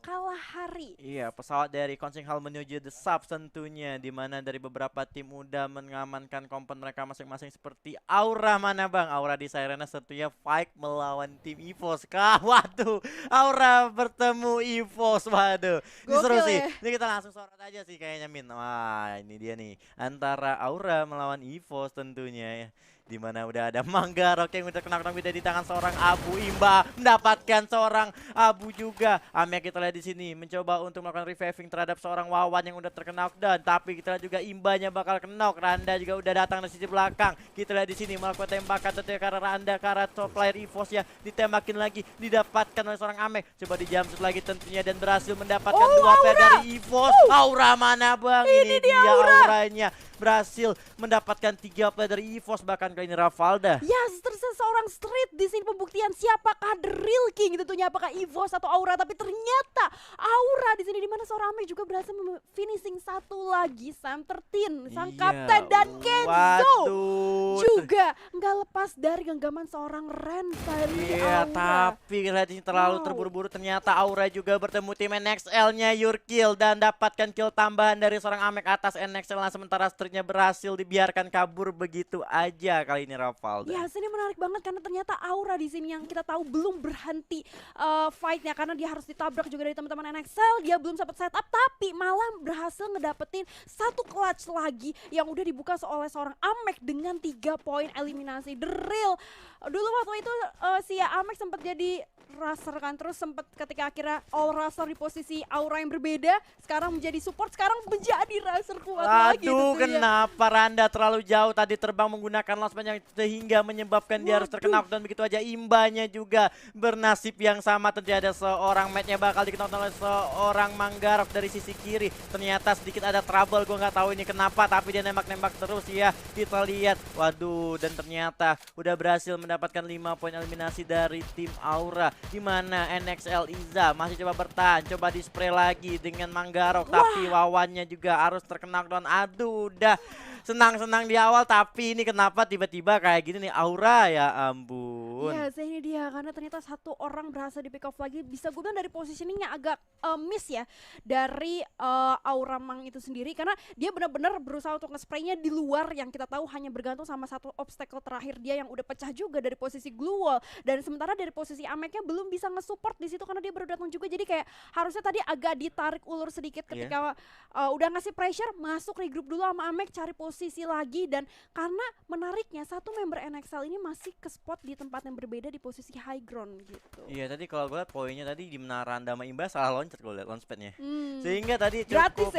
kalah hari. Iya, pesawat dari Konsing Hall menuju The Subs tentunya, di mana dari beberapa tim udah mengamankan komponen mereka masing-masing seperti Aura mana bang? Aura di Sirena tentunya fight melawan tim EVOS. Kah, waduh, Aura bertemu EVOS, waduh. Ini seru Gokil sih. ya. Ini kita langsung sorot aja sih kayaknya Min. Wah, ini dia nih antara Aura melawan EVOS tentunya ya. Di mana udah ada Manggarok yang udah kena beda di tangan seorang Abu. Imba mendapatkan seorang Abu juga. Ame kita lihat di sini mencoba untuk melakukan reviving terhadap seorang Wawan yang udah terkena knockdown, tapi kita lihat juga Imbanya bakal kena. Randa juga udah datang dari sisi belakang. Kita lihat di sini melakukan tembakan tentunya karena Randa, karena top player EVOS ya ditembakin lagi, didapatkan oleh seorang Ame. Coba dijamsut lagi tentunya dan berhasil mendapatkan dua player dari EVOS. Aura mana bang? Ini dia auranya. Berhasil mendapatkan 3 player dari EVOS, bahkan kali ini Rafalda. Ya, tersisa seorang Street di sini pembuktian siapakah the real king tentunya, apakah EVOS atau Aura, tapi ternyata Aura di sini, dimana seorang Ame juga berhasil finishing satu lagi Sam 13 sang kapten, dan Kenzo juga nggak lepas dari genggaman seorang Ren dari Iya, Aura. tapi lihat ini terlalu terburu-buru, ternyata Aura juga bertemu tim NXL-nya Yurkill dan dapatkan kill tambahan dari seorang Amek atas NXL. Nah, sementara Streetnya berhasil dibiarkan kabur begitu aja kali ini Rafalda. Ya, sini menarik banget karena ternyata Aura di sini yang kita tahu belum berhenti fight-nya, karena dia harus ditabrak juga dari teman-teman NXL. Dia belum sempat setup, tapi malah berhasil ngedapetin satu clutch lagi yang udah dibuka oleh seorang Amek dengan 3 poin eliminasi. The real. Dulu waktu itu si Amek sempat jadi Raser kan, terus sempat ketika akhirnya all Raser di posisi Aura yang berbeda, sekarang menjadi support, sekarang menjadi Raser kuat lagi. Aduh, kenapa Randa terlalu jauh tadi terbang menggunakan launchpad yang sehingga menyebabkan dia harus terkena dan begitu aja. Imbanya juga bernasib yang sama, tentunya ada seorang matchnya bakal dikenal oleh seorang Manggarok dari sisi kiri. Ternyata sedikit ada trouble, gue nggak tahu ini kenapa, tapi dia nembak-nembak terus ya. Kita lihat, waduh, dan ternyata udah berhasil mendapatkan 5 poin eliminasi dari tim Aura. Di mana NXL Iza masih coba bertahan, coba di spray lagi dengan Manggarok, tapi Wawannya juga harus terkena down. Aduh, udah senang-senang di awal, tapi ini kenapa tiba-tiba kayak gini nih Aura, ya ampun. Ya, ini dia, karena ternyata satu orang berhasil di pick off lagi. Bisa gue bilang dari positioningnya agak miss ya dari Aura Mang itu sendiri, karena dia benar-benar berusaha untuk nge-spraynya di luar, yang kita tahu hanya bergantung sama satu obstacle terakhir dia yang udah pecah juga dari posisi glue wall. Dan sementara dari posisi Ameknya belum bisa nge-support di situ karena dia baru datang juga, jadi kayak harusnya tadi agak ditarik ulur sedikit ketika udah ngasih pressure, masuk regroup dulu sama Amek, cari posisi lagi. Dan karena menariknya satu member NXL ini masih ke spot di tempat yang berbeda di posisi high ground gitu. Iya, tadi kalau gue liat poinnya tadi di menara Randa sama Imba salah loncat, gue liat launchpadnya. Sehingga tadi cukup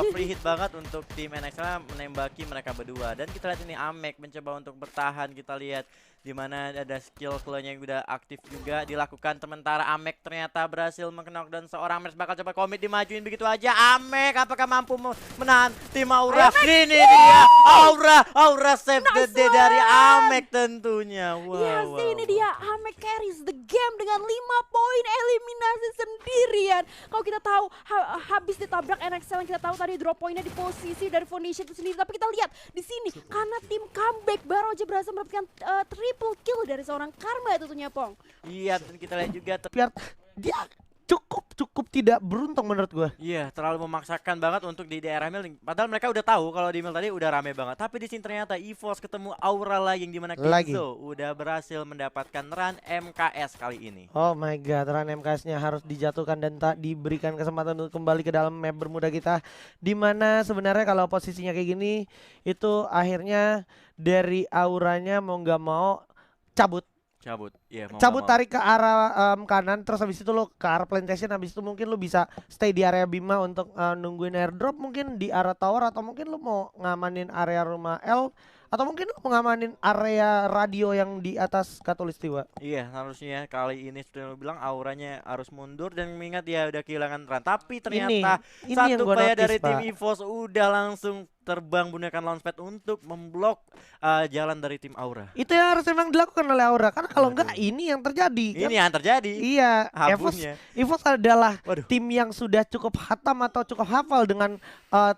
free hit banget untuk tim NXL menembaki mereka berdua. Dan kita lihat ini Amek mencoba untuk bertahan, kita lihat di mana ada skill cluenya yang udah aktif juga dilakukan. Sementara Amek ternyata berhasil meng-knockdown seorang Mers, bakal coba komit dimajuin begitu aja. Amek apakah mampu menahan tim Aura? Ini dia Aura save the day dari Amek tentunya. Wow, ini dia Amek carries the game dengan 5 poin eliminasi sendirian. Kalau kita tahu habis ditabrak NXL, yang kita tahu tadi drop poinnya di posisi dari Foundation itu sendiri, tapi kita lihat di sini karena tim comeback baru aja berhasil mendapatkan triple kill dari seorang Karma tentunya, Pong. Iya, dan kita lihat juga dia cukup tidak beruntung menurut gue. Iya, terlalu memaksakan banget untuk di daerah Mil. Padahal mereka udah tahu kalau di Mil tadi udah rame banget. Tapi di sini ternyata EVOS ketemu Aura lagi, yang dimana Kenzo udah berhasil mendapatkan run MKS kali ini. Oh my god, run MKS-nya harus dijatuhkan dan tak diberikan kesempatan untuk kembali ke dalam map bermuda kita. Dimana sebenarnya kalau posisinya kayak gini, itu akhirnya dari Auranya mau nggak mau cabut, tarik ke arah kanan, terus habis itu lo ke arah plantation, habis itu mungkin lo bisa stay di area Bima untuk nungguin airdrop mungkin di arah tower, atau mungkin lo mau ngamanin area rumah L, atau mungkin lo mau ngamanin area radio yang di atas Katulistiwa. Iya, harusnya kali ini sudah lo bilang Auranya harus mundur dan mengingat dia udah kehilangan run. Tapi ternyata ini satu player dari notice, tim EVOS udah langsung terbang menggunakan launchpad untuk memblok jalan dari tim Aura. Itu yang harus memang dilakukan oleh Aura, karena kalau Waduh. enggak ini yang terjadi. Ini yang terjadi. Iya, Abunya. EVOS adalah Waduh. tim yang sudah cukup hatam atau cukup hafal dengan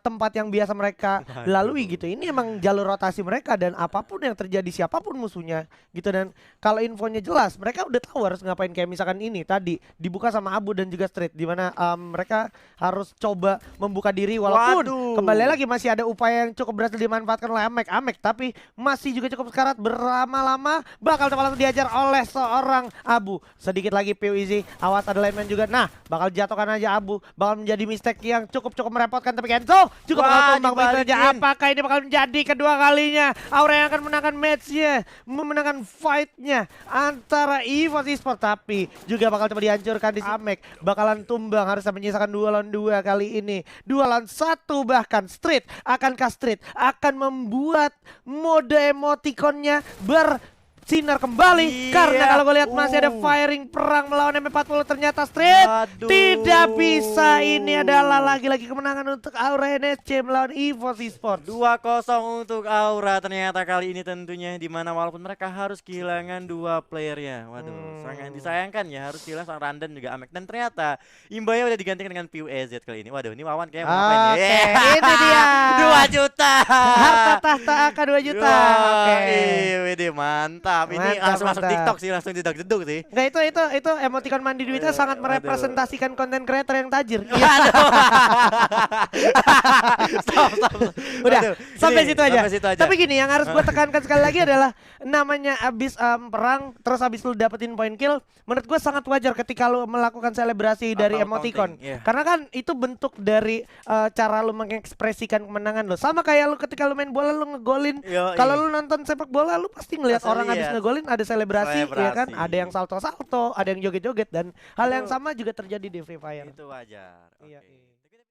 tempat yang biasa mereka Waduh. lalui gitu. Ini emang jalur rotasi mereka, dan apapun yang terjadi siapapun musuhnya gitu. Dan kalau infonya jelas, mereka udah tahu harus ngapain. Kayak misalkan ini tadi dibuka sama Abu dan juga Street, di mana mereka harus coba membuka diri, walaupun Waduh. kembali lagi masih ada upaya yang cukup berhasil dimanfaatkan oleh Amek, tapi masih juga cukup sekarat. Berlama-lama bakal langsung diajar oleh seorang Abu. Sedikit lagi PWZ, awas ada lineman juga. Nah, bakal jatuhkan aja Abu, bakal menjadi mistake yang cukup merepotkan, tapi Kenzo juga bakal tumbang begitu aja. Apakah ini bakal menjadi kedua kalinya Aura yang akan menangkan matchnya, memenangkan fightnya antara EVOS Esports, tapi juga bakal coba dihancurkan di Amek. Bakalan tumbang, harus menyisakan 2 lawan 2 kali ini. 2 lawan 1 bahkan. Street, akankah Street akan membuat mode emotikonnya bersinar kembali? Iya. Karena kalau gue lihat masih ada firing perang melawan M40, ternyata Street Waduh. tidak bisa. Ini adalah lagi-lagi kemenangan untuk Aura NSC melawan EVOS Esports. 2-0 untuk Aura ternyata kali ini tentunya, dimana walaupun mereka harus kehilangan 2 playernya. Waduh, sangat disayangkan ya, harus kehilangan sang Randan juga Amek. Dan ternyata imbanya udah digantikan dengan PUEZ kali ini. Waduh, ini Wawan kayak mau ngapain Oke, ya? ini dia. 2 juta. Harta tahta AK 2 juta. Oke. Wede mantap. Ini Mantap, langsung mantap. TikTok sih, langsung jeduk-jeduk sih. Enggak, itu emoticon mandi duitnya sangat Waduh. merepresentasikan konten creator yang tajir. Stop. Udah, Aduh, sampai ini, situ aja. sampai situ aja. Tapi gini, yang harus gue tekankan sekali lagi adalah namanya abis perang, terus abis lu dapetin point kill, menurut gue sangat wajar ketika lu melakukan selebrasi dari Atau emoticon. taunting, iya. Karena kan itu bentuk dari cara lu mengekspresikan kemenangan lu. Sama kayak lu ketika lu main bola, lu ngegolin. Yoi. Kalau lu nonton sepak bola, lu pasti ngelihat Pasti orang abis lihat. ngegolin ada selebrasi, ya kan? Selebrasi. Ada yang salto-salto, ada yang joget-joget, dan hal yang Itu- sama juga terjadi di Free Fire. Itu wajar. Iya. Oke.